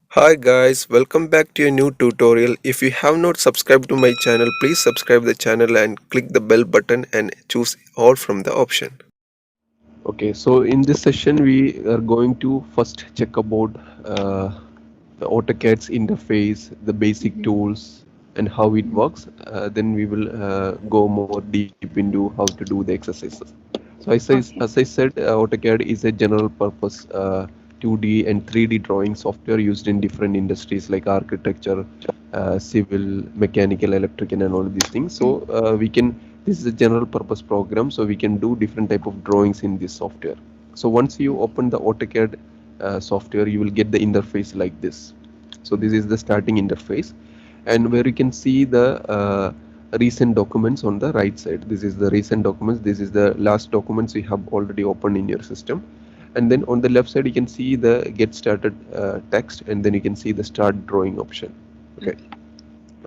Hi guys, welcome back to a new tutorial. If you have not subscribed to my channel, please subscribe the channel and click the bell button and choose all from the option. Okay, so in this session we are going to first check about the AutoCAD's interface, the basic tools, and how it works. Then we will go more deep into how to do the exercises. So as I said, AutoCAD is a general purpose 2D and 3D drawing software used in different industries like architecture, civil, mechanical, electrical, and all of these things. So we can this is a general purpose program, so we can do different type of drawings in this software. So once you open the AutoCAD software, you will get the interface like this. So this is the starting interface, and where you can see the recent documents on the right side. This is the recent documents. This is the last documents you have already opened in your system. And then on the left side you can see the get started text, and then you can see the start drawing option. Okay,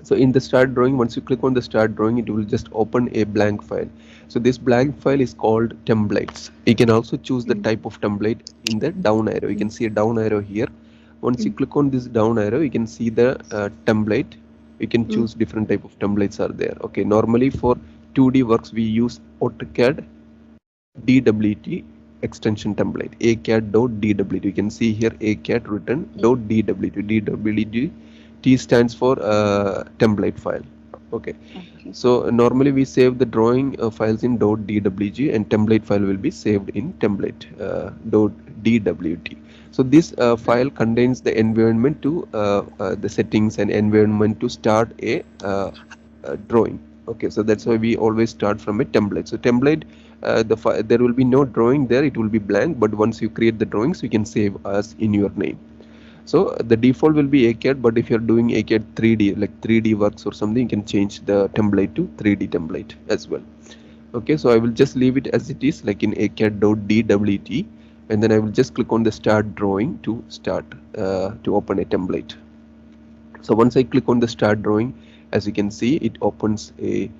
so in the start drawing, once you click on the start drawing, it will just open a blank file. So this blank file is called templates. You can also choose the type of template in the down arrow. You can see a down arrow here. Once you click on this down arrow, you can see the template. You can choose different type of templates are there. Okay, normally for 2D works we use AutoCAD DWT extension template, ACAD.DWT. You can see here ACAD written .DWT. DWT T stands for template file. Okay. So normally we save the drawing files in .dwg, and template file will be saved in template .dwt. So this file contains the environment to the settings and environment to start a drawing. Okay, so that's why we always start from a template. So template, there will be no drawing there, it will be blank, but once you create the drawings, you can save as in your name. So the default will be ACAD, but if you're doing ACAD 3D, like 3D works or something, you can change the template to 3D template as well. Okay, so I will just leave it as it is, like in ACAD.DWT, and then I will just click on the start drawing to start to open a template. So once I click on the start drawing, as you can see, it opens a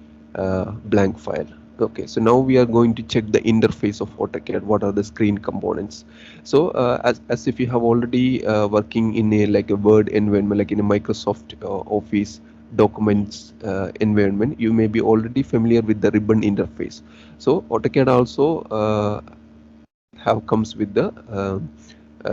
blank file. Okay, so now we are going to check the interface of AutoCAD. What are the screen components? So as if you have already working in a like a Word environment, like in a Microsoft Office documents environment, you may be already familiar with the ribbon interface. So AutoCAD also have comes with the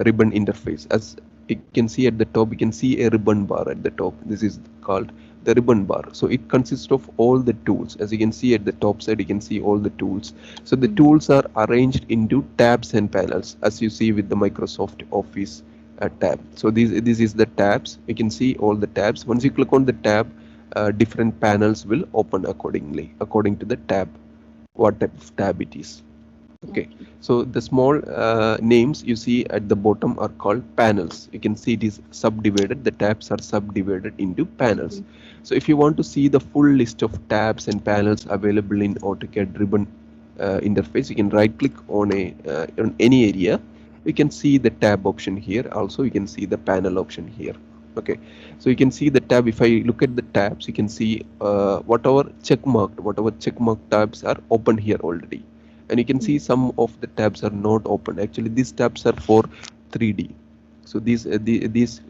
ribbon interface. As you can see at the top, you can see a ribbon bar at the top. This is called the ribbon bar. So it consists of all the tools. As you can see at the top side, you can see all the tools. So the tools are arranged into tabs and panels, as you see with the Microsoft Office tab. So this is the tabs. You can see all the tabs. Once you click on the tab, different panels will open accordingly, according to the tab, what type of tab it is. Okay, so the small names you see at the bottom are called panels. You can see it is subdivided. The tabs are subdivided into panels. So if you want to see the full list of tabs and panels available in AutoCAD ribbon interface, you can right click on on any area. You can see the tab option here. Also you can see the panel option here. Okay, so you can see the tab. If I look at the tabs, you can see whatever check marked tabs are open here already, and you can see some of the tabs are not open. Actually these tabs are for 3D. So these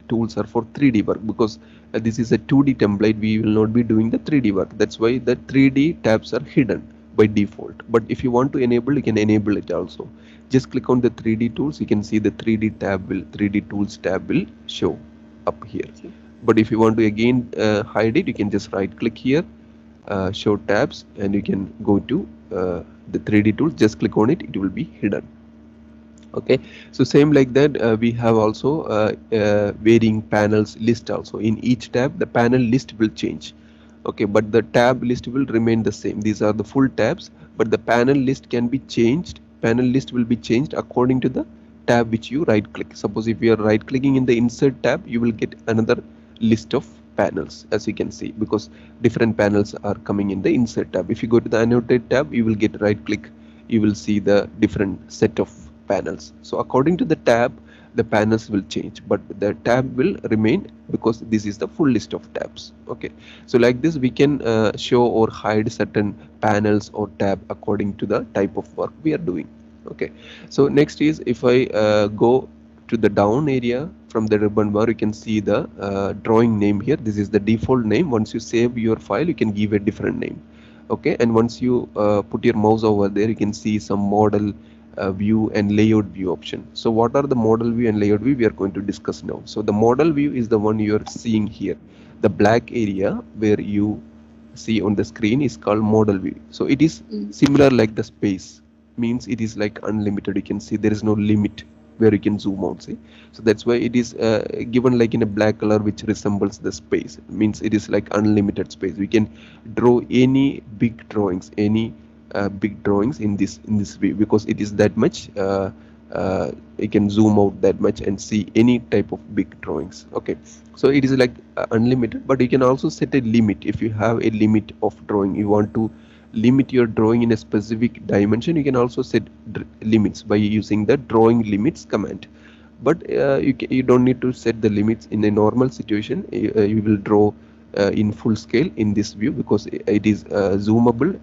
tools are for 3D work, because this is a 2D template. We will not be doing the 3D work. That's why the 3D tabs are hidden by default. But if you want to enable, you can enable it also. Just click on the 3D tools. You can see the 3D tools tab will show up here. But if you want to again hide it, you can just right click here, show tabs, and you can go to the 3D tool. Just click on it, it will be hidden. Okay, so same like that, we have also varying panels list. Also in each tab the panel list will change. Okay, but the tab list will remain the same. These are the full tabs, but the panel list can be changed. Panel list will be changed according to the tab which you right click. Suppose if you are right clicking in the insert tab, you will get another list of panels, as you can see, because different panels are coming in the insert tab. If you go to the annotate tab, you will get right click, you will see the different set of panels. So according to the tab, the panels will change, but the tab will remain, because this is the full list of tabs. Okay, so like this we can show or hide certain panels or tab according to the type of work we are doing. Okay, so next is if I go to the down area from the ribbon bar, you can see the drawing name here. This is the default name. Once you save your file, you can give a different name. Okay, and once you put your mouse over there, you can see some model view and layout view option. So what are the model view and layout view we are going to discuss now. So the model view is the one you are seeing here. The black area where you see on the screen is called model view. So it is similar like the space, means it is like unlimited. You can see there is no limit where you can zoom out, see. So that's why it is given like in a black color which resembles the space. It means it is like unlimited space. We can draw any big drawings, any big drawings in this view, because it is that much you can zoom out that much and see any type of big drawings. Okay, so it is like unlimited, but you can also set a limit. If you have a limit of drawing, you want to limit your drawing in a specific dimension, you can also set limits by using the drawing limits command. But you don't need to set the limits in a normal situation. You will draw in full scale in this view, because it is zoomable.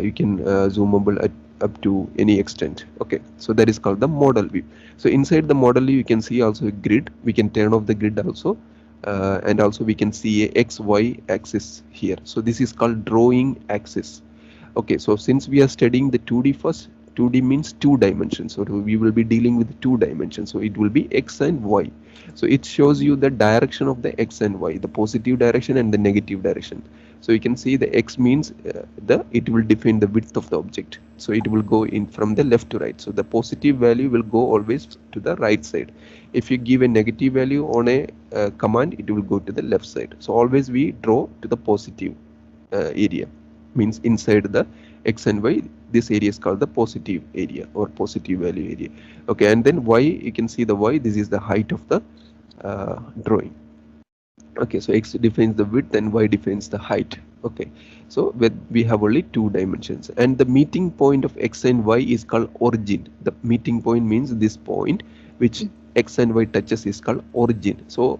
You can zoomable at up to any extent. Okay, so that is called the model view. So inside the model view, you can see also a grid. We can turn off the grid also, and also we can see a XY axis here. So this is called drawing axis. Okay, so since we are studying the 2D first, 2D means two dimensions. So we will be dealing with two dimensions. So it will be X and Y. So it shows you the direction of the X and Y, the positive direction and the negative direction. So you can see the X means it will define the width of the object. So it will go in from the left to right. So the positive value will go always to the right side. If you give a negative value on a command, it will go to the left side. So always we draw to the positive area, means inside the X and Y. This area is called the positive area or positive value area. Okay, and then Y, you can see the Y, this is the height of the drawing. Okay, so X defines the width and Y defines the height. Okay, so we have only two dimensions, and the meeting point of X and Y is called origin. The meeting point means this point which X and Y touches is called origin. So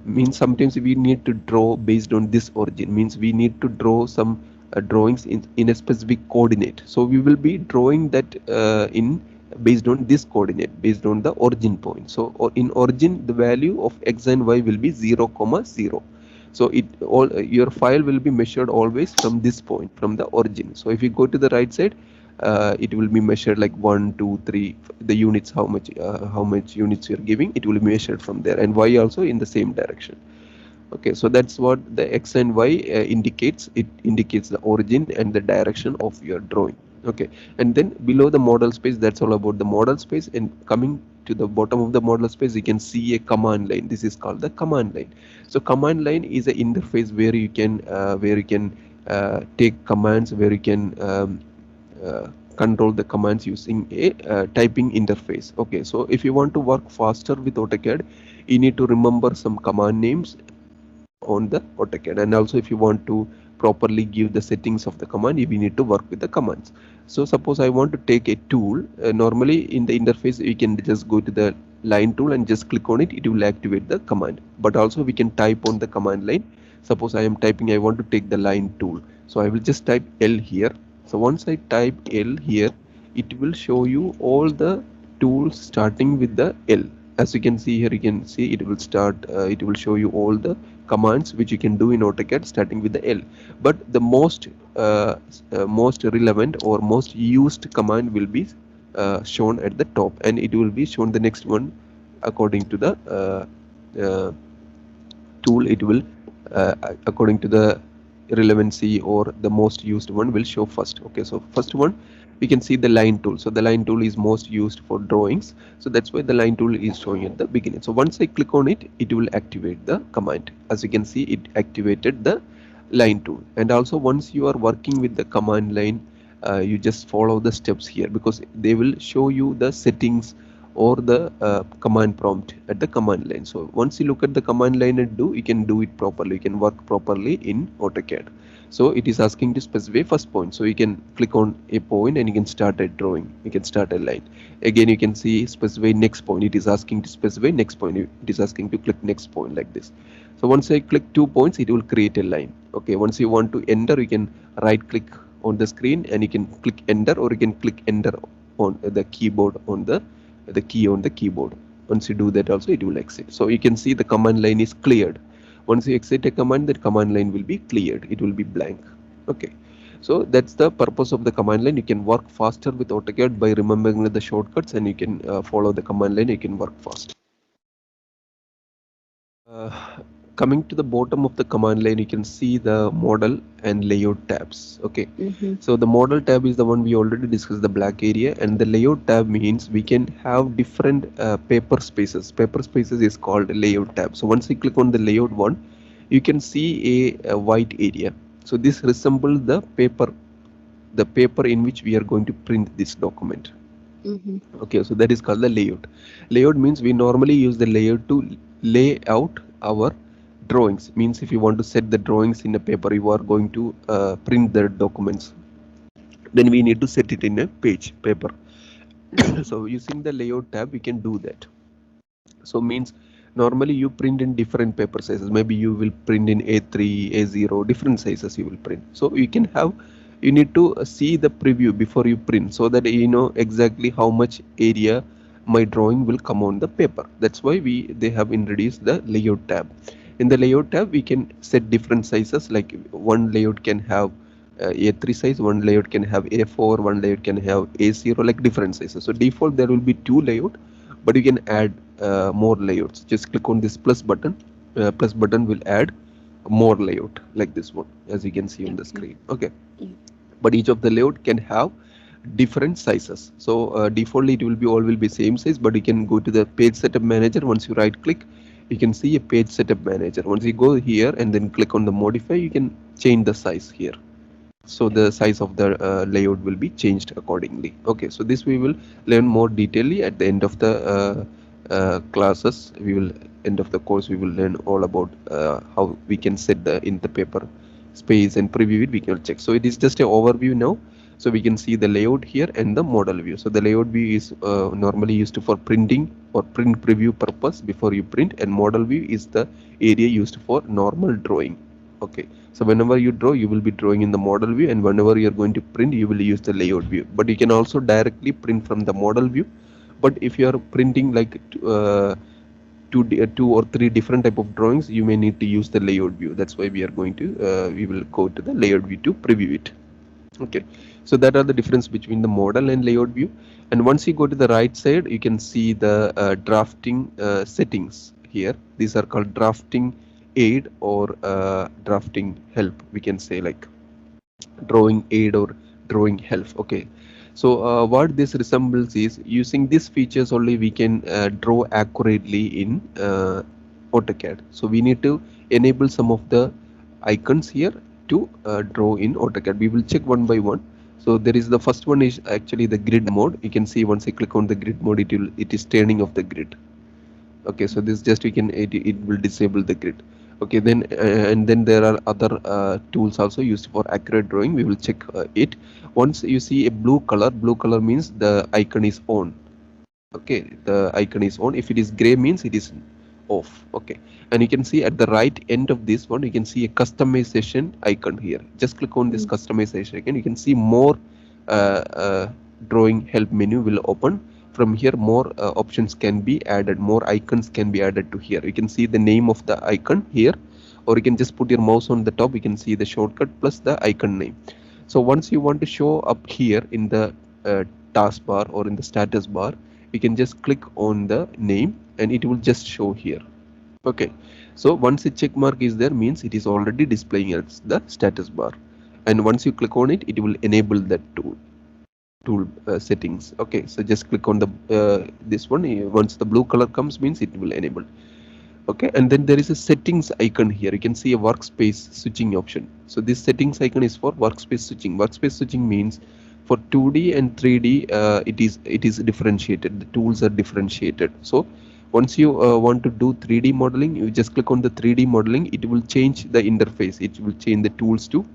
means sometimes we need to draw based on this origin, means we need to draw some drawings in a specific coordinate. So we will be drawing that in based on this coordinate, based on the origin point. So in origin, the value of X and Y will be 0, 0. So your file will be measured always from this point, from the origin. So if you go to the right side, it will be measured like 1, 2, 3, the units, how much units you're giving, it will be measured from there, and Y also in the same direction. Okay, so that's what the X and Y indicates. It indicates the origin and the direction of your drawing. Okay, and then below the model space, that's all about the model space. And coming to the bottom of the model space, you can see a command line. This is called the command line. So command line is an interface where you can take commands, where you can control the commands using a typing interface. Okay, so if you want to work faster with AutoCAD, you need to remember some command names on the AutoCAD, and also if you want to properly give the settings of the command, you need to work with the commands. So suppose I want to take a tool. Normally in the interface, you can just go to the line tool and just click on it. It will activate the command. But also we can type on the command line. Suppose I am typing, I want to take the line tool. So I will just type L here. So once I type L here, it will show you all the tools starting with the L. As you can see here, you can see it will start. It will show you all the commands which you can do in AutoCAD starting with the L. But the most relevant or most used command will be shown at the top, and it will be shown the next one according to the tool. It will according to the relevancy or the most used one will show first. Okay, so first one we can see the line tool. So the line tool is most used for drawings, so that's why the line tool is showing at the beginning. So once I click on it, it will activate the command. As you can see, it activated the line tool. And also once you are working with the command line, you just follow the steps here, because they will show you the settings or the command prompt at the command line. So once you look at the command line and you can do it properly, you can work properly in AutoCAD. So it is asking to specify first point. So you can click on a point and you can start a drawing. You can start a line. Again, you can see specify next point. It is asking to specify next point. It is asking to click next point like this. So once I click 2 points, it will create a line. Okay, once you want to enter, you can right click on the screen and you can click enter, or you can click enter on the keyboard on the key on the keyboard. Once you do that also, it will exit. So you can see the command line is cleared. Once you exit a command, that command line will be cleared, it will be blank. Okay, so that's the purpose of the command line. You can work faster with AutoCAD by remembering the shortcuts, and you can follow the command line, you can work fast. Uh, Coming to the bottom of the command line, you can see the model and layout tabs. Okay, so the model tab is the one we already discussed, the black area, and the layout tab means we can have different paper spaces. Paper spaces is called layout tab. So once you click on the layout one, you can see a white area. So this resembles the paper in which we are going to print this document. Okay, so that is called the layout. Layout means we normally use the layout to lay out our drawings. Means if you want to set the drawings in a paper, you are going to print the documents, then we need to set it in a paper. So using the layout tab, we can do that. So means normally you print in different paper sizes. Maybe you will print in A3, A0, different sizes you will print. So you need to see the preview before you print, so that you know exactly how much area my drawing will come on the paper. That's why they have introduced the layout tab. In the layout tab, we can set different sizes, like one layout can have A3 size, one layout can have A4, one layout can have A0, like different sizes. So default there will be 2 layout, but you can add more layouts. Just click on this plus button. Plus button will add more layout, like this one, as you can see on the screen. Okay, but each of the layout can have different sizes. So defaultly it will be same size, but you can go to the page setup manager. Once you right click, you can see a page setup manager. Once you go here and then click on the modify, you can change the size here. So the size of the layout will be changed accordingly. Okay, so this we will learn more detailedly at the end of the classes. We will end of the course, we will learn all about how we can set in the paper space and preview it. We can check. So it is just an overview now. So we can see the layout here and the model view. So the layout view is normally used for printing or print preview purpose before you print, and model view is the area used for normal drawing. Okay, so whenever you draw, you will be drawing in the model view, and whenever you are going to print, you will use the layout view. But you can also directly print from the model view. But if you are printing like two or three different type of drawings, you may need to use the layout view. That's why we will go to the layout view to preview it. Okay, so that are the difference between the model and layout view. And once you go to the right side, you can see the drafting settings here. These are called drafting aid or drafting help, we can say, like drawing aid or drawing help. Okay, so what this resembles is, using these features only we can draw accurately in AutoCAD. So we need to enable some of the icons here to draw in AutoCAD. We will check one by one. So there is the first one is actually the grid mode. You can see once I click on the grid mode, it is turning off the grid. Okay, so this just it will disable the grid. Okay, then and then there are other tools also used for accurate drawing. We will check it. Once you see a blue color means the icon is on. Okay, the icon is on. If it is gray means it is off. Okay, and you can see at the right end of this one, you can see a customization icon here. Just click on this customization icon. You can see more drawing help menu will open. From here, more options can be added, more icons can be added to here. You can see the name of the icon here, or you can just put your mouse on the top. You can see the shortcut plus the icon name. So once you want to show up here in the taskbar or in the status bar, you can just click on the name and it will just show here. Okay, so once a check mark is there, means it is already displaying as the status bar, and once you click on it, it will enable that tool settings. Okay, so just click on the this one. Once the blue color comes, means it will enable. Okay, and then there is a settings icon here. You can see a workspace switching option. So this settings icon is for workspace switching. Workspace switching means for 2D and 3D it is differentiated. The tools are differentiated. So once you want to do 3D modeling, you just click on the 3D modeling. It will change the interface. It will change the tools to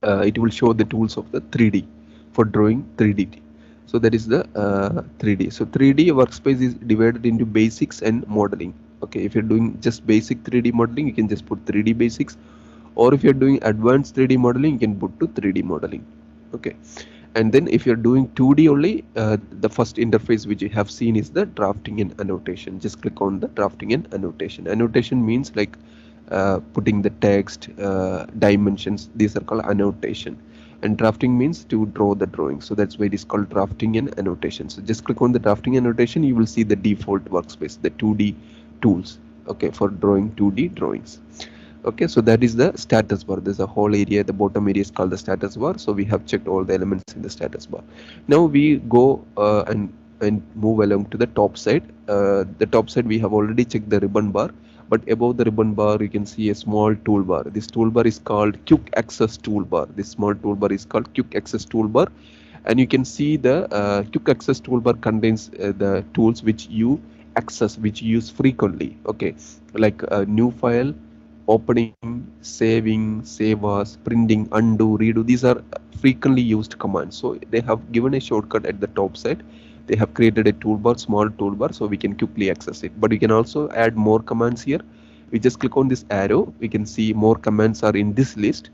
it will show the tools of the 3D for drawing 3D. So that is the 3D. So 3D workspace is divided into basics and modeling. Okay, if you're doing just basic 3D modeling, you can just put 3D basics, or if you're doing advanced 3D modeling, you can put to 3D modeling. Okay, And then if you're doing 2D only, the first interface which you have seen is the drafting and annotation. Just click on the drafting and annotation. Annotation means like putting the text, dimensions. These are called annotation. And drafting means to draw the drawing. So that's why it is called drafting and annotation. So just click on the drafting annotation. You will see the default workspace, the 2D tools. Okay, for drawing 2D drawings. Okay, so that is the status bar. There's a whole area, the bottom area is called the status bar. So we have checked all the elements in the status bar. Now we go and move along to the top side. The top side we have already checked the ribbon bar, but above the ribbon bar you can see a small toolbar. This toolbar is called quick access toolbar. This small toolbar is called quick access toolbar, and you can see the quick access toolbar contains the tools which you access, which you use frequently. Okay, like a new file, opening, saving, save as, printing, undo, redo. These are frequently used commands. So they have given a shortcut at the top side. They have created a toolbar, small toolbar, so we can quickly access it. But we can also add more commands here. We just click on this arrow. We can see more commands are in this list.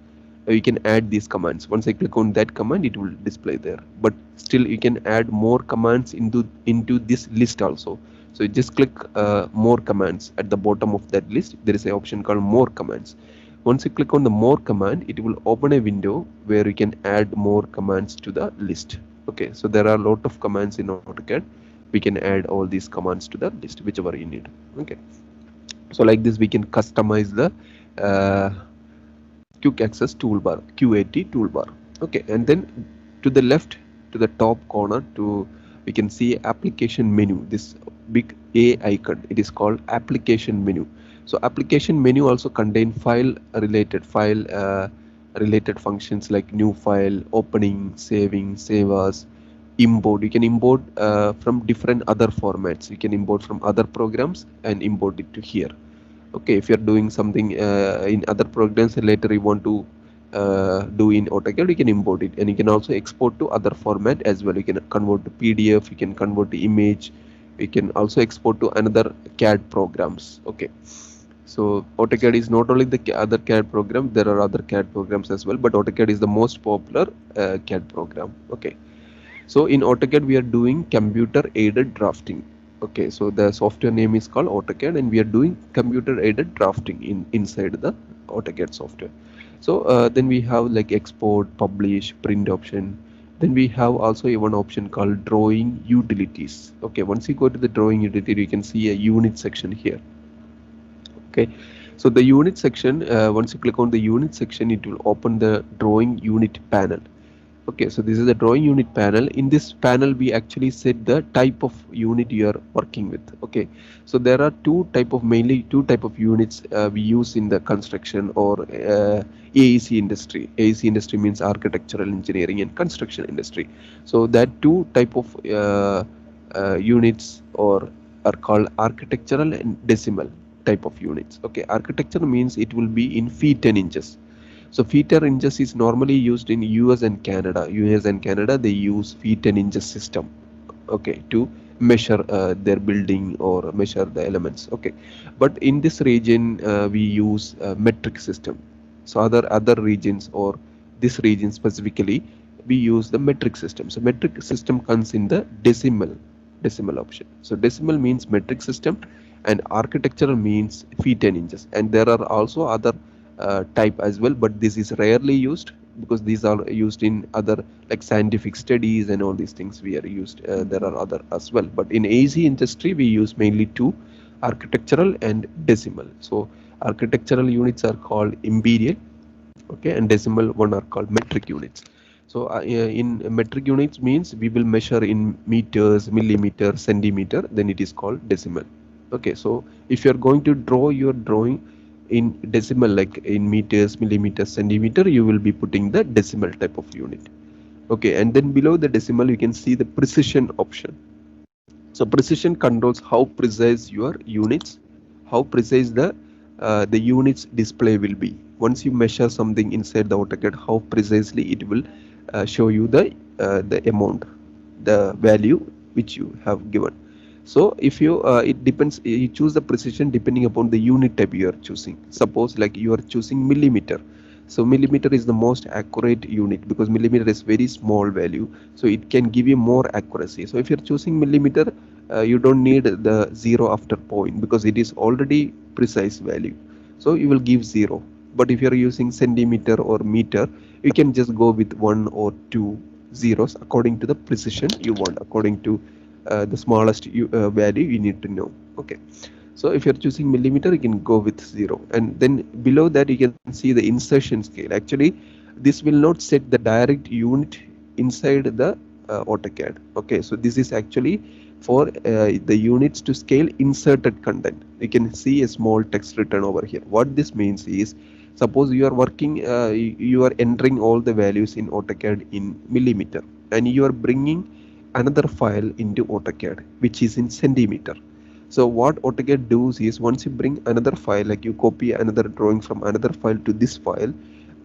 We can add these commands. Once I click on that command, it will display there. But still, you can add more commands into this list also. So you just click more commands at the bottom of that list. There is an option called more commands. Once you click on the more command, it will open a window where you can add more commands to the list. Okay, so there are a lot of commands in AutoCAD. We can add all these commands to the list, whichever you need. Okay, so like this we can customize the quick access toolbar, QAT toolbar. Okay, and then to the left, to the top corner, we can see application menu, this big A icon. It is called application menu. So application menu also contain file related functions like new file, opening, saving, save as, import. You can import from different other formats. You can import from other programs and import it to here. Okay, if you're doing something in other programs and later you want to do in AutoCAD, you can import it, and you can also export to other format as well. You can convert to PDF, you can convert to image, you can also export to another CAD programs. Okay, so AutoCAD is not only the other CAD program, there are other CAD programs as well, but AutoCAD is the most popular CAD program. Okay, so in AutoCAD we are doing computer aided drafting. Okay, so the software name is called AutoCAD, and we are doing computer aided drafting inside the AutoCAD software. So then we have like export, publish, print option. Then we have also one option called drawing utilities. Okay, once you go to the drawing utility, you can see a unit section here. Okay, so the unit section, once you click on the unit section, it will open the drawing unit panel. Okay, so this is the drawing unit panel. In this panel we actually set the type of unit you are working with. Okay, so there are mainly two type of units we use in the construction or AEC industry. AEC industry means architectural engineering and construction industry. So that two type of units are called architectural and decimal type of units. Okay, architecture means it will be in feet and inches. So feet and inches is normally used in US and Canada. US and Canada, they use feet and inches system, okay, to measure their building or measure the elements. Okay, but in this region we use metric system. So other regions or this region specifically, we use the metric system. So metric system comes in the decimal option. So decimal means metric system, and architectural means feet and inches. And there are also other type as well, but this is rarely used because these are used in other like scientific studies and all these things we are used. There are other as well, but in AEC industry we use mainly two, architectural and decimal. So architectural units are called imperial, okay, and decimal one are called metric units. So in metric units means we will measure in meters, millimeter, centimeter, then it is called decimal. Okay, so if you are going to draw your drawing in decimal, like in meters, millimeters, centimeter, you will be putting the decimal type of unit. Okay, and then below the decimal you can see the precision option. So precision controls how precise your units, how precise the units display will be. Once you measure something inside the AutoCAD, how precisely it will show you the amount, the value which you have given. So if you it depends, you choose the precision depending upon the unit type you are choosing. Suppose like you are choosing millimeter, So millimeter is the most accurate unit because millimeter is very small value, so it can give you more accuracy. So if you're choosing millimeter, you don't need the zero after point because it is already precise value, so you will give zero. But if you're using centimeter or meter, you can just go with one or two zeros according to the precision you want, according to the smallest value you need to know. Okay, so if you're choosing millimeter, you can go with 0, and then below that you can see the insertion scale. Actually, this will not set the direct unit inside the AutoCAD. Okay, so this is actually for the units to scale inserted content. You can see a small text written over here. What this means is, suppose you are working, you are entering all the values in AutoCAD in millimeter, and you are bringing another file into AutoCAD which is in centimeter. So what AutoCAD does is, once you bring another file, like you copy another drawing from another file to this file,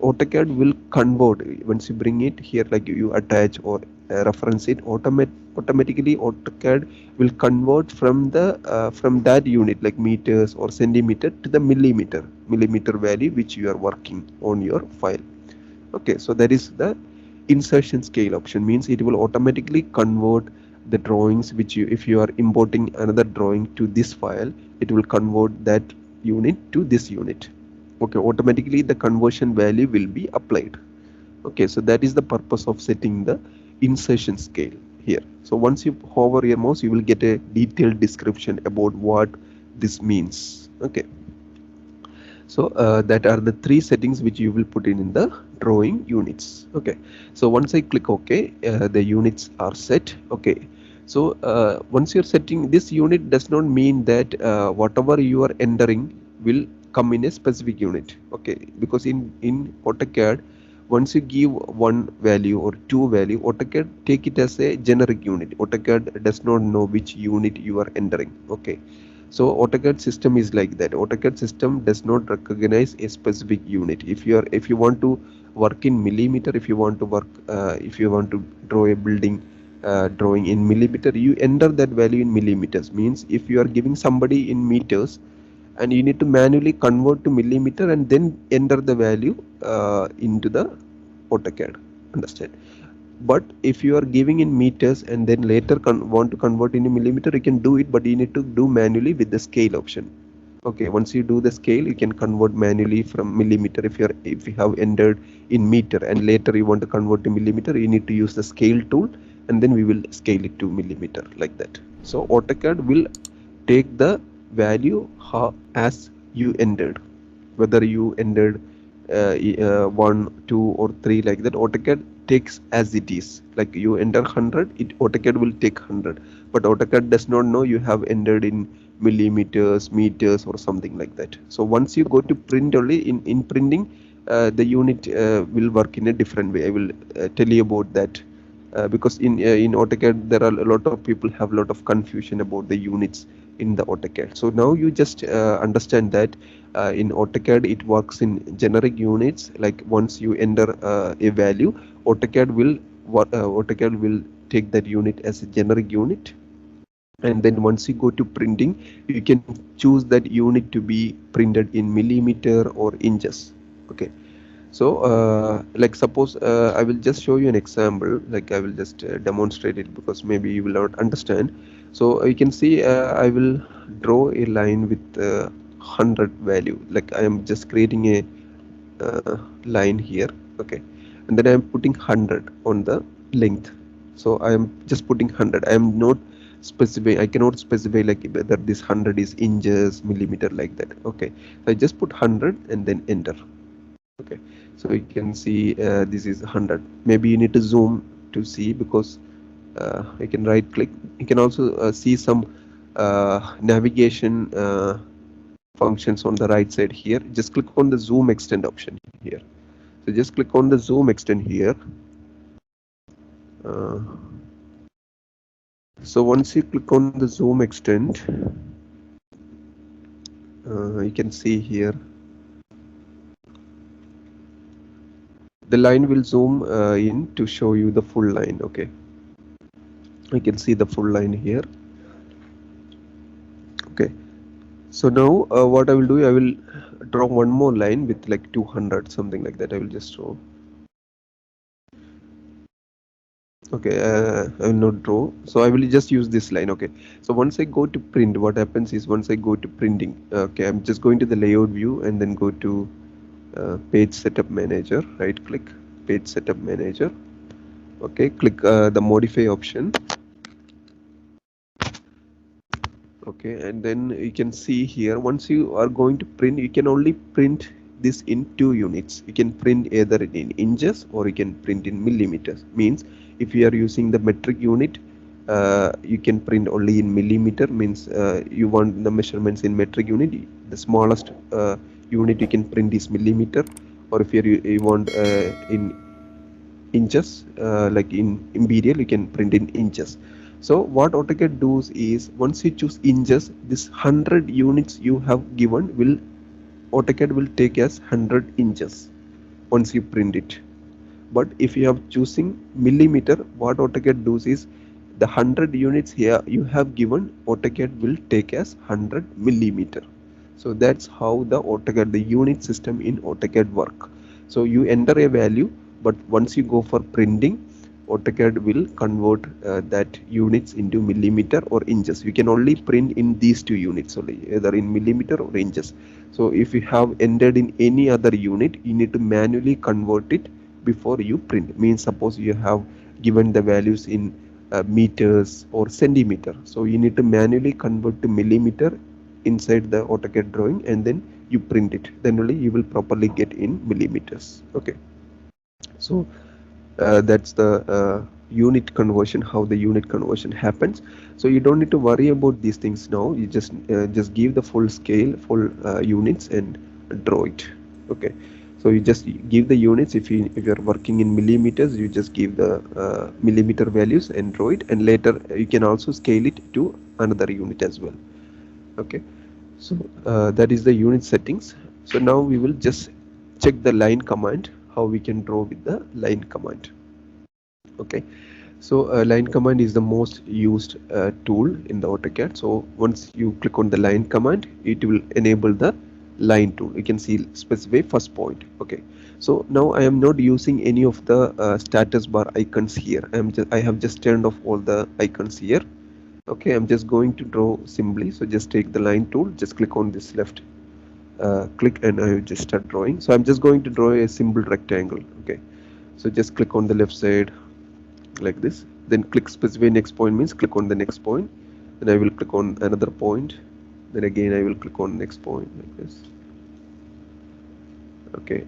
AutoCAD will convert. Once you bring it here, like you attach or reference it, automatically AutoCAD will convert from that unit, like meters or centimeter, to the millimeter value which you are working on your file. Okay, so that is the insertion scale option. Means it will automatically convert the drawings which you, if you are importing another drawing to this file, it will convert that unit to this unit. Okay, automatically the conversion value will be applied. Okay, so that is the purpose of setting the insertion scale here. So once you hover your mouse, you will get a detailed description about what this means. Okay, so that are the three settings which you will put in the drawing units. Okay, so once I click OK, the units are set. Okay, so once you're setting this unit, does not mean that whatever you are entering will come in a specific unit. Okay, because in AutoCAD, once you give one value or two value, AutoCAD take it as a generic unit. AutoCAD does not know which unit you are entering. Okay, so AutoCAD system is like that. AutoCAD system does not recognize a specific unit. If you want to work in millimeter, if you want to work, if you want to draw a building drawing in millimeter, you enter that value in millimeters. Means if you are giving somebody in meters, and you need to manually convert to millimeter and then enter the value into the AutoCAD. Understand? But if you are giving in meters and then later want to convert into millimeter, you can do it, but you need to do manually with the scale option. Okay, once you do the scale, you can convert manually from millimeter. If you have entered in meter and later you want to convert to millimeter, you need to use the scale tool, and then we will scale it to millimeter, like that. So AutoCAD will take the value as you entered, whether you entered 1, 2 or 3, like that. AutoCAD takes as it is. Like you enter 100, AutoCAD will take 100, but AutoCAD does not know you have entered in millimeters, meters or something like that. So once you go to print, only in printing, the unit will work in a different way. I will tell you about that, because in AutoCAD there are a lot of people have a lot of confusion about the units in the AutoCAD. So now you just understand that in AutoCAD it works in generic units. Like once you enter a value, AutoCAD will take that unit as a generic unit, and then once you go to printing, you can choose that unit to be printed in millimeter or inches. Okay, so like suppose I will just show you an example. Like I will just demonstrate it because maybe you will not understand. So you can see I will draw a line with 100 value. Like I am just creating a line here. Okay, and then I am putting 100 on the length. So I am just putting 100. I am not specify, I cannot specify like whether this 100 is inches, millimeter, like that. Okay, so I just put 100 and then enter. Okay, so you can see this is 100. Maybe you need to zoom to see, because you can right click. You can also see some navigation functions on the right side here. Just click on the zoom extend option here. So just click on the zoom extend here. uh, so once you click on the zoom extend, you can see here the line will zoom in to show you the full line. Okay, you can see the full line here. Okay, So now what I will do, I will draw one more line with like 200, something like that. I will just draw. Okay, I will not draw. So I will just use this line. Okay. So once I go to print, what happens is once I go to printing, okay, I'm just going to the layout view and then go to page setup manager, right click, page setup manager. Okay, click the modify option. Okay, and then you can see here, once you are going to print, you can only print this in 2 units. You can print either in inches or you can print in millimeters. Means if you are using the metric unit, you can print only in millimeter. Means you want the measurements in metric unit, the smallest unit you can print is millimeter. Or if you want in inches, like in imperial, you can print in inches. So what AutoCAD does is, once you choose inches, this 100 units you have given will, AutoCAD will take as 100 inches once you print it. But if you have choosing millimeter, what AutoCAD does is, the 100 units here you have given, AutoCAD will take as 100 millimeter. So that's how the AutoCAD, the unit system in AutoCAD work. So you enter a value, but once you go for printing, AutoCAD will convert that units into millimeter or inches. We can only print in these 2 units only, either in millimeter or inches. So if you have entered in any other unit, you need to manually convert it before you print. Means suppose you have given the values in meters or centimeter, so you need to manually convert to millimeter inside the AutoCAD drawing, and then you print it. Then only you will properly get in millimeters. Okay, so that's the unit conversion, how the unit conversion happens. So you don't need to worry about these things now. You just give the full scale, full units, and draw it. Okay, so you just give the units. If you're working in millimeters, you just give the millimeter values and draw it, and later you can also scale it to another unit as well. Okay, so that is the unit settings. So now we will just check the line command, how we can draw with the line command. Okay, so line command is the most used tool in the AutoCAD. So once you click on the line command, it will enable the line tool. You can see specify first point. Okay, so now I am not using any of the status bar icons here. I have just turned off all the icons here. Okay, I'm just going to draw simply. So just take the line tool, just click on this left click, and I will just start drawing. So I'm just going to draw a simple rectangle. Okay, so just click on the left side like this, then click specify next point, means click on the next point, then I will click on another point, then again I will click on next point like this. Okay,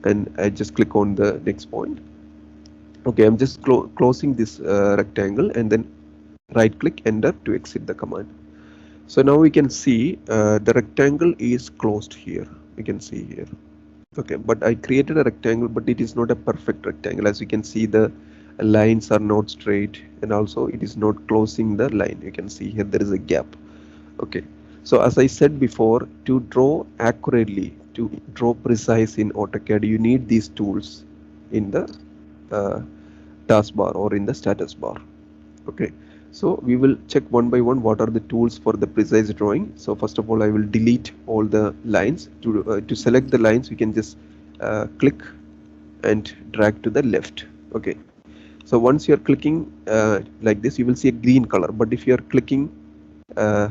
and I just click on the next point. Okay, I'm just closing this rectangle, and then right click enter to exit the command. So now we can see the rectangle is closed here. You can see here. Okay, but I created a rectangle, but it is not a perfect rectangle. As you can see, the lines are not straight, and also it is not closing the line. You can see here there is a gap. Okay, so as I said before, to draw accurately, to draw precise in AutoCAD, you need these tools in the uh, taskbar or in the status bar. Okay, so we will check one by one what are the tools for the precise drawing. So first of all, I will delete all the lines. To select the lines, we can just click and drag to the left. Okay, so once you are clicking like this, you will see a green color, but if you are clicking uh,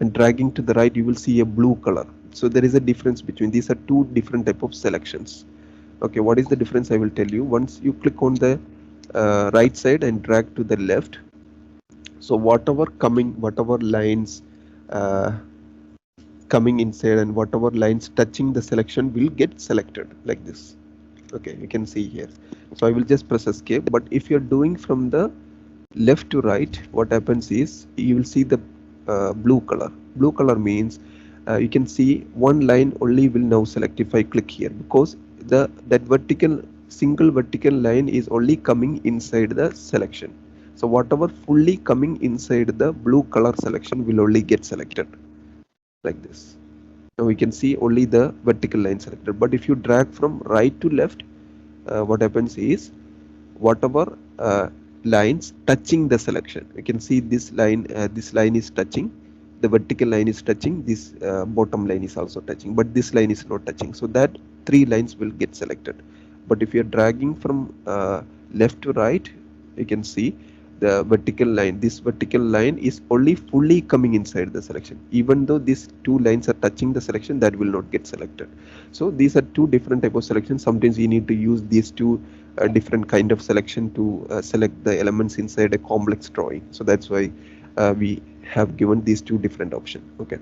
and dragging to the right, you will see a blue color. So there is a difference between these. Are two different type of selections. Okay, what is the difference? I will tell you. Once you click on the right side and drag to the left, so whatever lines uh, coming inside and whatever lines touching the selection will get selected like this. Okay, you can see here. So I will just press escape, but if you're doing from the left to right, what happens is you will see the blue color means you can see one line only will now select if I click here, because that single vertical line is only coming inside the selection. So whatever fully coming inside the blue color selection will only get selected like this. Now we can see only the vertical line selected, but if you drag from right to left, what happens is whatever lines touching the selection, you can see this line is touching, the vertical line is touching, this bottom line is also touching, but this line is not touching, so that three lines will get selected. But if you are dragging from left to right, you can see the vertical line, this vertical line is only fully coming inside the selection. Even though these two lines are touching the selection, that will not get selected. So these are two different type of selection. Sometimes you need to use these two different kind of selection to select the elements inside a complex drawing. So that's why we have given these two different options. Okay,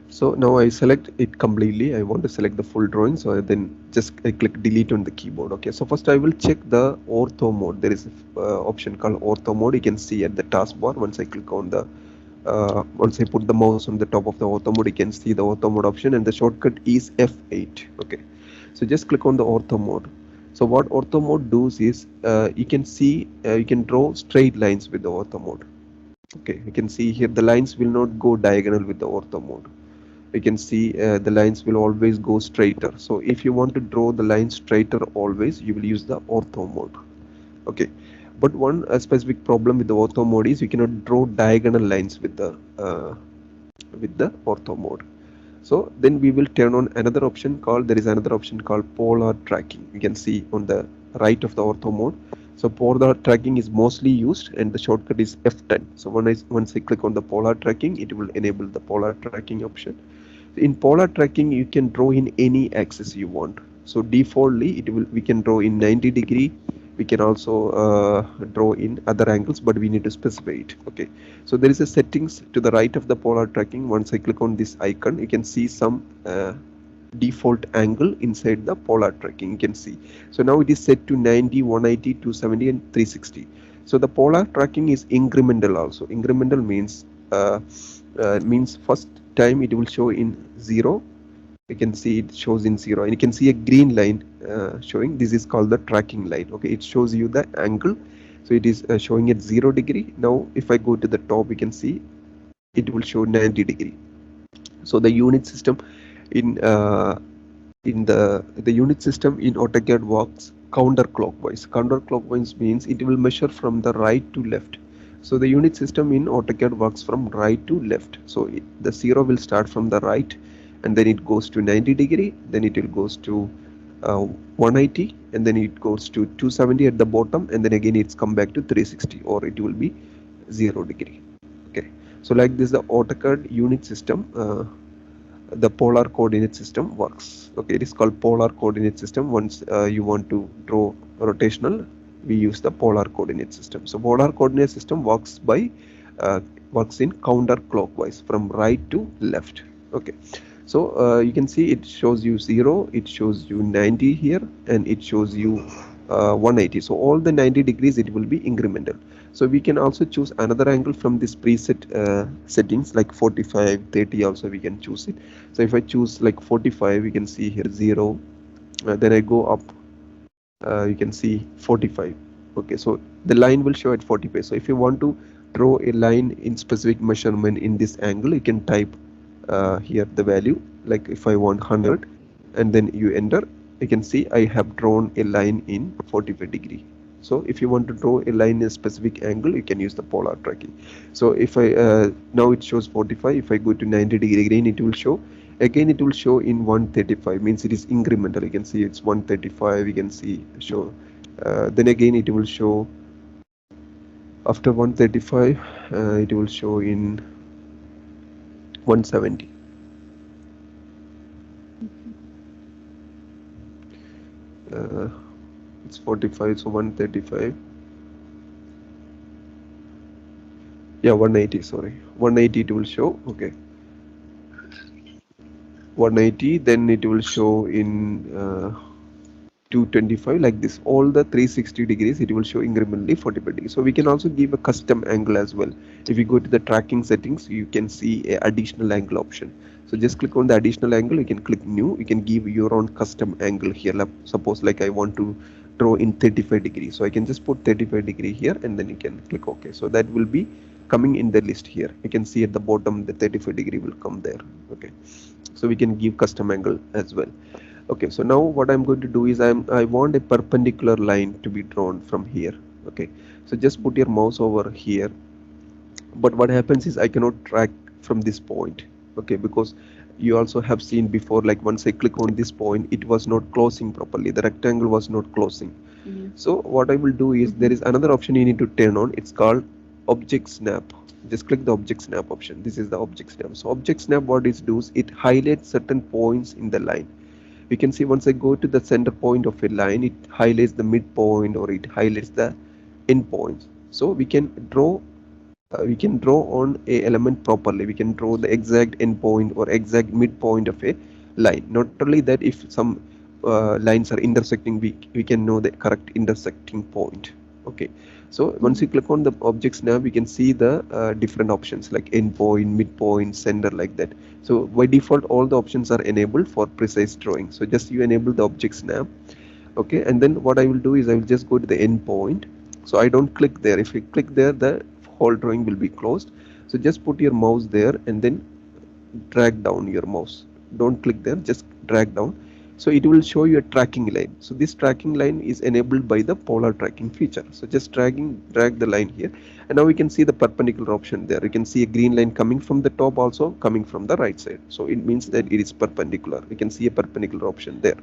so now I select it completely. I want to select the full drawing, so then just I click delete on the keyboard. Okay, so first I will check the ortho mode. There is an option called ortho mode. You can see at the taskbar. Once I click on the once I put the mouse on the top of the ortho mode, you can see the ortho mode option, and the shortcut is F8. Okay, so just click on the ortho mode. So what ortho mode does is you can see you can draw straight lines with the ortho mode. Okay, you can see here the lines will not go diagonal with the ortho mode. You can see the lines will always go straighter. So if you want to draw the line straighter always, you will use the ortho mode. Okay, but one specific problem with the ortho mode is you cannot draw diagonal lines with the ortho mode. So then we will turn on another option called, there is another option called polar tracking. You can see on the right of the ortho mode. So polar tracking is mostly used, and the shortcut is F10. So once I click on the polar tracking, it will enable the polar tracking option. In polar tracking, you can draw in any axis you want. So defaultly we can draw in 90-degree. We can also draw in other angles, but we need to specify it. Okay, so there is a settings to the right of the polar tracking. Once I click on this icon, you can see some default angle inside the polar tracking. You can see, so now it is set to 90, 180, 270 and 360. So the polar tracking is incremental also. Incremental means first time it will show in 0. You can see it shows in 0, and you can see a green line showing. This is called the tracking line. Okay, it shows you the angle, so it is showing at 0 degree. Now if I go to the top, you can see it will show 90 degree. So the unit system in the unit system in AutoCAD works counterclockwise. Counterclockwise means it will measure from the right to left. So the unit system in AutoCAD works from right to left. So the 0 will start from the right, and then it goes to 90 degree, then it will goes to 180, and then it goes to 270 at the bottom, and then again it's come back to 360, or it will be 0 degree. Okay, so like this the AutoCAD unit system, the polar coordinate system works. Okay, it is called polar coordinate system. Once you want to draw rotational, we use the polar coordinate system. So polar coordinate system works in counterclockwise from right to left. Okay, so you can see it shows you 0, it shows you 90 here, and it shows you 180. So all the 90 degrees it will be incremental. So we can also choose another angle from this preset settings, like 45, 30 also we can choose it. So if I choose like 45, we can see here 0, then I go up, you can see 45. Okay, so the line will show at 45. So if you want to draw a line in specific measurement in this angle, you can type here the value, like if I want 100, and then you enter, you can see I have drawn a line in 45 degree. So if you want to draw a line in a specific angle, you can use the polar tracking. So if I now it shows 45, if I go to 90 degree again, it will show, again it will show in 135, means it is incremental. You can see it's 135, you can see show, then again it will show after 135, it will show in 170. It's 45, so 135, yeah, 180, sorry, 180 it will show. Okay, 180, then it will show in 225, like this. All the 360 degrees it will show incrementally 45 degrees. So we can also give a custom angle as well. If you go to the tracking settings, you can see a additional angle option. So just click on the additional angle, you can click new, you can give your own custom angle here. Suppose like I want to draw in 35 degrees, so I can just put 35 degree here, and then you can click OK. So that will be coming in the list here. You can see at the bottom the 35 degree will come there. Okay, so we can give custom angle as well. Okay, so now what I'm going to do is I want a perpendicular line to be drawn from here. Okay, so just put your mouse over here, but what happens is I cannot track from this point. Okay, because you also have seen before, like once I click on this point, it was not closing properly, the rectangle was not closing. So what I will do is, there is another option you need to turn on. It's called object snap. Just click the object snap option. This is the object snap. So object snap, what it does, it highlights certain points in the line. You can see once I go to the center point of a line, it highlights the midpoint or it highlights the end points. So we can draw on a element properly. We can draw the exact endpoint or exact midpoint of a line. Not only that, if some lines are intersecting, we can know the correct intersecting point. Okay, so once you click on the object snap, we can see the different options like endpoint, midpoint, center, like that. So by default, all the options are enabled for precise drawing. So just you enable the object snap. Okay, and then what I will do is I will just go to the endpoint. So I don't click there. If you click there, the whole drawing will be closed. So just put your mouse there and then drag down your mouse. Don't click there, just drag down. So it will show you a tracking line. So this tracking line is enabled by the polar tracking feature. So just drag the line here, and now we can see the perpendicular option there. You can see a green line coming from the top, also coming from the right side. So it means that it is perpendicular. We can see a perpendicular option there.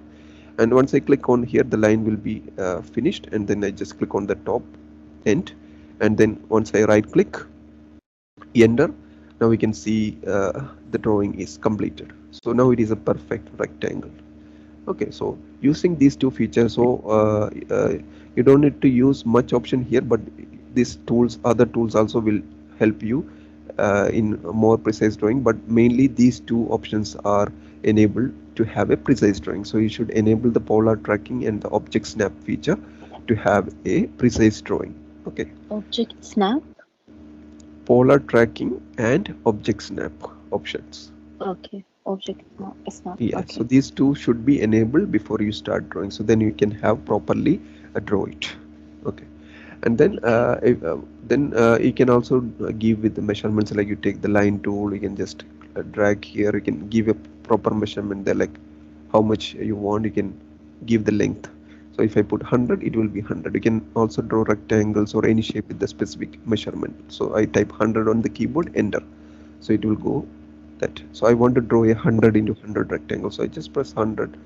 And once I click on here, the line will be finished, and then I just click on the top end, and then once I right click, enter, now we can see the drawing is completed. So now it is a perfect rectangle. Okay, so using these two features, so you don't need to use much option here, but these tools, other tools also will help you in more precise drawing, but mainly these two options are enabled to have a precise drawing. So you should enable the polar tracking and the object snap feature to have a precise drawing. Okay, Object snap. polar tracking and object snap options. Okay. Object snap. Yeah, Okay. so these two should be enabled before you start drawing, so then you can have properly draw it. Okay, and then you can also give with the measurements, like you take the line tool, you can just drag here, you can give a proper measurement there, like how much you want, you can give the length. So if I put 100, it will be 100. You can also draw rectangles or any shape with the specific measurement. So I type 100 on the keyboard, enter, so it will go that. So I want to draw a 100 into 100 rectangle, so I just press 100,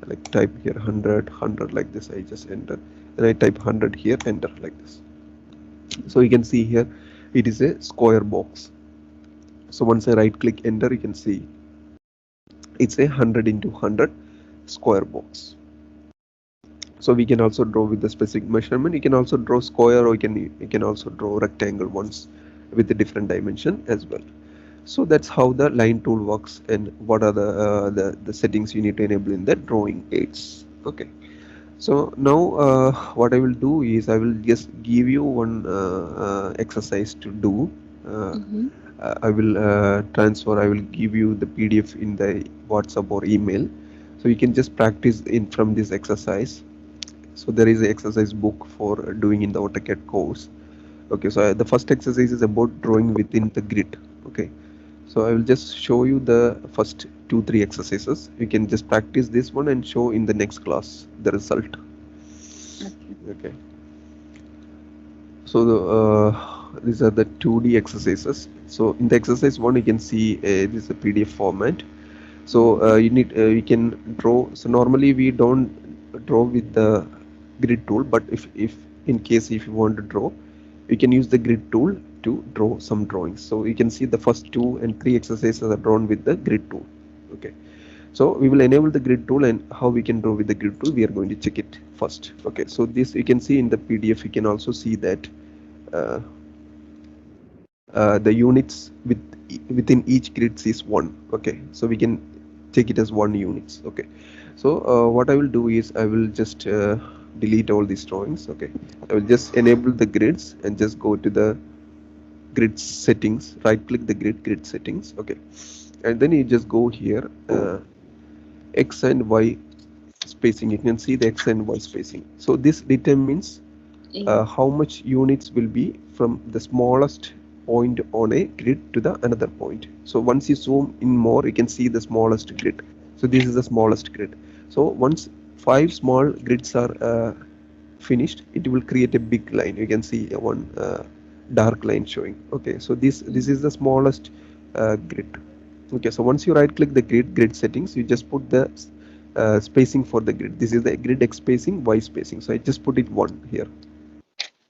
like type here 100 like this, I just enter, then I type 100 here, enter, like this. So you can see here it is a square box. So once I right click, enter, you can see it's a 100 into 100 square box. So we can also draw with the specific measurement. You can also draw square, or you can also draw rectangle ones with a different dimension as well. So that's how the line tool works, and what are the settings you need to enable in the drawing aids. Okay, so now what I will do is I will just give you one exercise to do. I will I will give you the PDF in the WhatsApp or email, so you can just practice in from this exercise. So there is an exercise book for doing in the AutoCAD course. Okay, so the first exercise is about drawing within the grid. Okay, so I will just show you the first 2-3 exercises. You can just practice this one and show in the next class the result. Okay, so these are the 2D exercises. So in the exercise 1, you can see this is a PDF format. So you can draw. So normally we don't draw with the grid tool, but if in case if you want to draw, you can use the grid tool to draw some drawings. So you can see the first 2 and 3 exercises are drawn with the grid tool. Okay, so we will enable the grid tool, and how we can draw with the grid tool, we are going to check it first. Okay, so this you can see in the PDF. You can also see that the units within each grid is 1. Okay, so we can take it as 1 units. Okay, so what I will do is I will just delete all these drawings. Okay, I will just enable the grids and just go to the grid settings, right click the grid settings. Okay, and then you just go here, X and Y spacing. You can see the X and Y spacing. So this determines how much units will be from the smallest point on a grid to the another point. So once you zoom in more, you can see the smallest grid. So this is the smallest grid. So once 5 small grids are finished, it will create a big line. You can see one dark line showing. Okay, so this is the smallest grid. Okay, so once you right click the grid settings, you just put the spacing for the grid. This is the grid X spacing, Y spacing, so I just put it 1 here.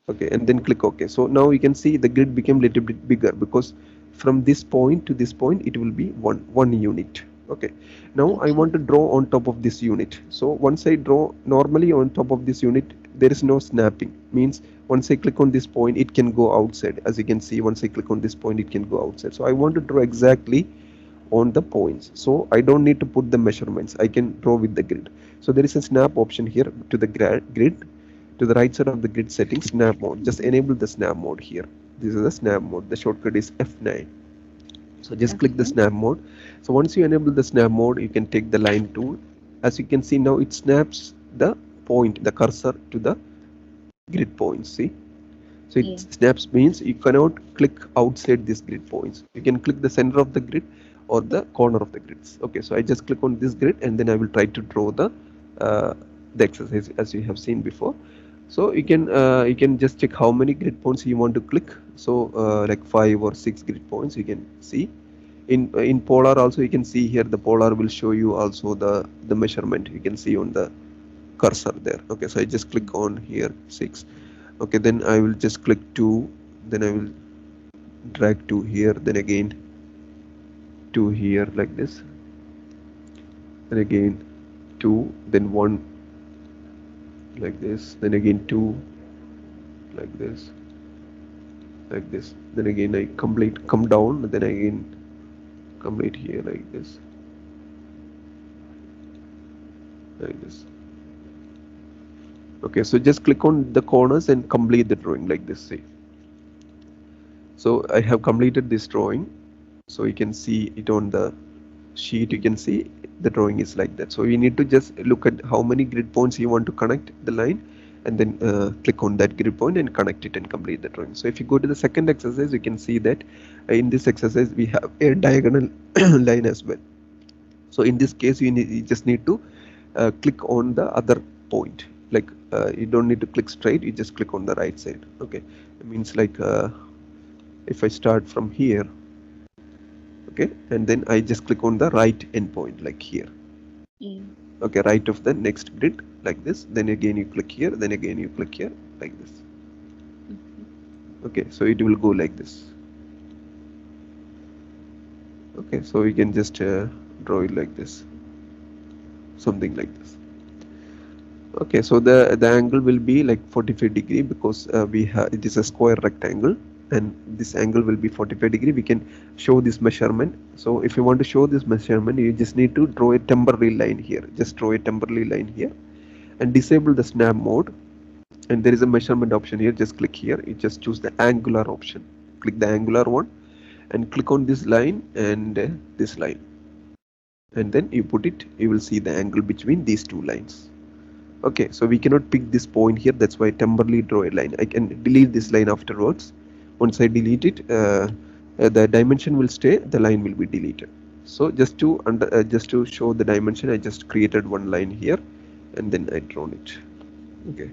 Okay, and then click OK. So now you can see the grid became a little bit bigger, because from this point to this point it will be one unit. Okay, now I want to draw on top of this unit. So once I draw normally on top of this unit, there is no snapping. Means once I click on this point, it can go outside. As you can see, once I click on this point, it can go outside. So I want to draw exactly on the points, so I don't need to put the measurements. I can draw with the grid. So there is a snap option here to the grid, to the right side of the grid settings, snap mode. Just enable the snap mode here. This is the snap mode. The shortcut is F9. So just click the snap mode. So once you enable the snap mode, you can take the line tool. As you can see now, it snaps the point, the cursor to the grid points. See, so it snaps means you cannot click outside this grid points. You can click the center of the grid or the corner of the grids. Okay, so I just click on this grid, and then I will try to draw the exercise as you have seen before. So you can just check how many grid points you want to click. So like 5 or 6 grid points you can see. In polar also you can see here, the polar will show you also the measurement. You can see on the cursor there. Okay, so I just click on here 6. Okay, then I will just click 2, then I will drag 2 here, then again 2 here like this, then again 2, then 1 like this, then again 2 like this, then again I come down, then again complete here like this. Okay, so just click on the corners and complete the drawing like this. See, so I have completed this drawing. So you can see it on the sheet. You can see the drawing is like that. So you need to just look at how many grid points you want to connect the line, and then click on that grid point and connect it and complete the drawing. So if you go to the second exercise, you can see that in this exercise we have a diagonal line as well. So in this case you just need to click on the other point. Like you don't need to click straight, you just click on the right side. Okay, it means like if I start from here, okay, and then I just click on the right endpoint like here. Okay, right of the next grid like this, then again you click here, then again you click here like this. Okay, so it will go like this. Okay, so we can just draw it like this, something like this. Okay, so the angle will be like 45 degree, because it is a square rectangle, and this angle will be 45 degree. We can show this measurement. So if you want to show this measurement, you just need to draw a temporary line here. Just draw a temporary line here and disable the snap mode, and there is a measurement option here. Just click here, you just choose the angular option, click the angular one and click on this line and this line, and then you put it, you will see the angle between these two lines. Okay, so we cannot pick this point here, that's why I temporarily draw a line. I can delete this line afterwards. Once I delete it, the dimension will stay, the line will be deleted. So just to show the dimension, I just created one line here and then I drawn it. Okay,